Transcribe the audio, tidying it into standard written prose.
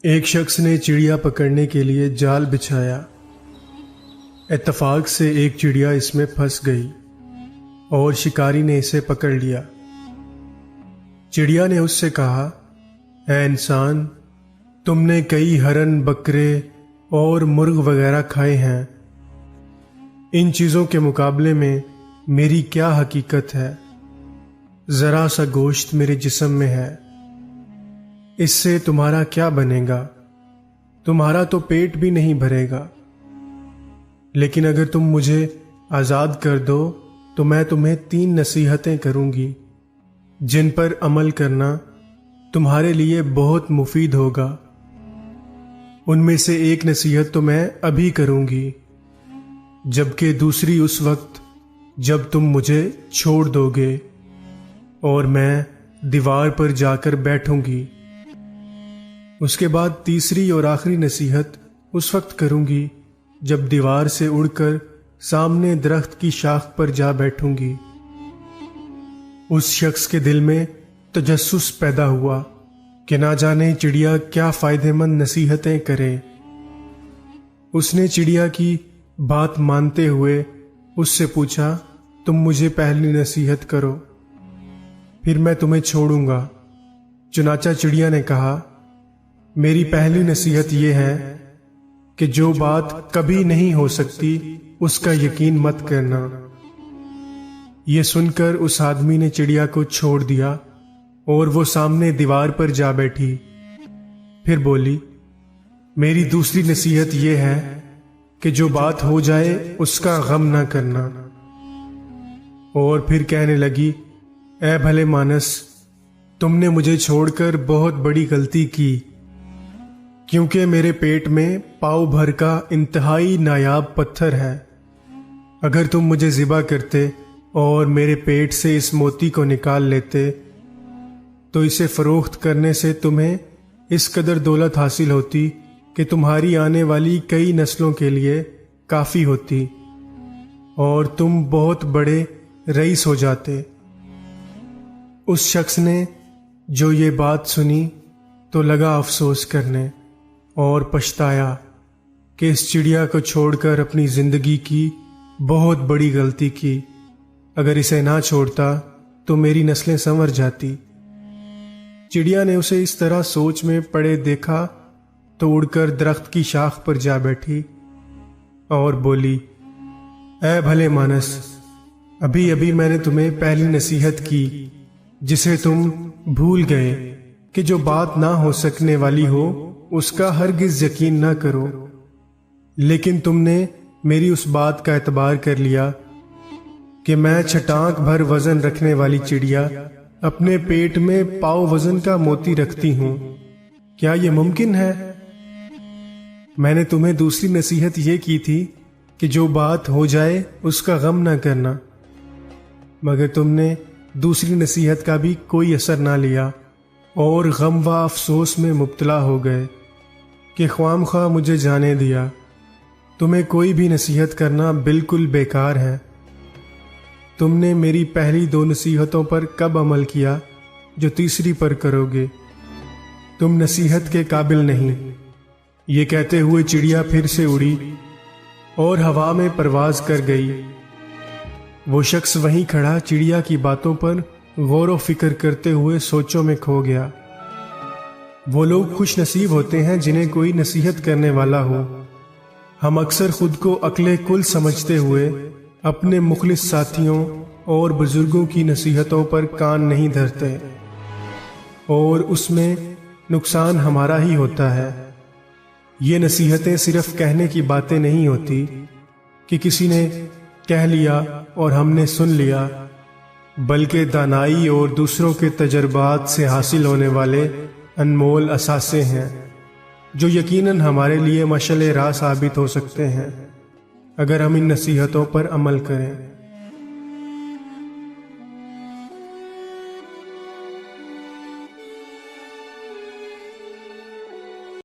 ایک شخص نے چڑیا پکڑنے کے لیے جال بچھایا۔ اتفاق سے ایک چڑیا اس میں پھنس گئی اور شکاری نے اسے پکڑ لیا۔ چڑیا نے اس سے کہا، اے انسان، تم نے کئی ہرن، بکرے اور مرغ وغیرہ کھائے ہیں، ان چیزوں کے مقابلے میں میری کیا حقیقت ہے؟ ذرا سا گوشت میرے جسم میں ہے، اس سے تمہارا کیا بنے گا؟ تمہارا تو پیٹ بھی نہیں بھرے گا۔ لیکن اگر تم مجھے آزاد کر دو تو میں تمہیں 3 نصیحتیں کروں گی جن پر عمل کرنا تمہارے لیے بہت مفید ہوگا۔ ان میں سے ایک نصیحت تو میں ابھی کروں گی، جبکہ دوسری اس وقت جب تم مجھے چھوڑ دو گے اور میں دیوار پر جا کر بیٹھوں گی۔ اس کے بعد تیسری اور آخری نصیحت اس وقت کروں گی جب دیوار سے اڑ کر سامنے درخت کی شاخ پر جا بیٹھوں گی۔ اس شخص کے دل میں تجسس پیدا ہوا کہ نہ جانے چڑیا کیا فائدہ مند نصیحتیں کرے۔ اس نے چڑیا کی بات مانتے ہوئے اس سے پوچھا، تم مجھے پہلی نصیحت کرو، پھر میں تمہیں چھوڑوں گا۔ چنانچہ چڑیا نے کہا، میری پہلی نصیحت یہ ہے کہ جو بات کبھی نہیں ہو سکتی اس کا یقین مت کرنا۔ یہ سن کر اس آدمی نے چڑیا کو چھوڑ دیا اور وہ سامنے دیوار پر جا بیٹھی۔ پھر بولی، میری دوسری نصیحت یہ ہے کہ جو بات ہو جائے اس کا غم نہ کرنا۔ اور پھر کہنے لگی، اے بھلے مانس، تم نے مجھے چھوڑ کر بہت بڑی غلطی کی، کیونکہ میرے پیٹ میں پاؤ بھر کا انتہائی نایاب پتھر ہے۔ اگر تم مجھے ذبح کرتے اور میرے پیٹ سے اس موتی کو نکال لیتے تو اسے فروخت کرنے سے تمہیں اس قدر دولت حاصل ہوتی کہ تمہاری آنے والی کئی نسلوں کے لیے کافی ہوتی اور تم بہت بڑے رئیس ہو جاتے۔ اس شخص نے جو یہ بات سنی تو لگا افسوس کرنے اور پچھتایا کہ اس چڑیا کو چھوڑ کر اپنی زندگی کی بہت بڑی غلطی کی۔ اگر اسے نہ چھوڑتا تو میری نسلیں سنور جاتی۔ چڑیا نے اسے اس طرح سوچ میں پڑے دیکھا تو اڑ کر درخت کی شاخ پر جا بیٹھی اور بولی، اے بھلے مانس، ابھی ابھی میں نے تمہیں پہلی نصیحت کی جسے تم بھول گئے کہ جو بات نہ ہو سکنے والی ہو اس کا ہرگز یقین نہ کرو۔ لیکن تم نے میری اس بات کا اعتبار کر لیا کہ میں چھٹانک بھر وزن رکھنے والی چڑیا اپنے پیٹ میں پاؤ وزن کا موتی رکھتی ہوں۔ کیا یہ ممکن ہے؟ میں نے تمہیں دوسری نصیحت یہ کی تھی کہ جو بات ہو جائے اس کا غم نہ کرنا، مگر تم نے دوسری نصیحت کا بھی کوئی اثر نہ لیا اور غم و افسوس میں مبتلا ہو گئے کہ خواہ مخواہ مجھے جانے دیا۔ تمہیں کوئی بھی نصیحت کرنا بالکل بیکار ہے۔ تم نے میری پہلی 2 نصیحتوں پر کب عمل کیا جو تیسری پر کرو گے؟ تم نصیحت کے قابل نہیں۔ یہ کہتے ہوئے چڑیا پھر سے اڑی اور ہوا میں پرواز کر گئی۔ وہ شخص وہیں کھڑا چڑیا کی باتوں پر غور و فکر کرتے ہوئے سوچوں میں کھو گیا۔ وہ لوگ خوش نصیب ہوتے ہیں جنہیں کوئی نصیحت کرنے والا ہو۔ ہم اکثر خود کو عقل کل سمجھتے ہوئے اپنے مخلص ساتھیوں اور بزرگوں کی نصیحتوں پر کان نہیں دھرتے، اور اس میں نقصان ہمارا ہی ہوتا ہے۔ یہ نصیحتیں صرف کہنے کی باتیں نہیں ہوتی کہ کسی نے کہہ لیا اور ہم نے سن لیا، بلکہ دانائی اور دوسروں کے تجربات سے حاصل ہونے والے انمول اثاثے ہیں جو یقیناً ہمارے لیے مشعل راہ ثابت ہو سکتے ہیں اگر ہم ان نصیحتوں پر عمل کریں۔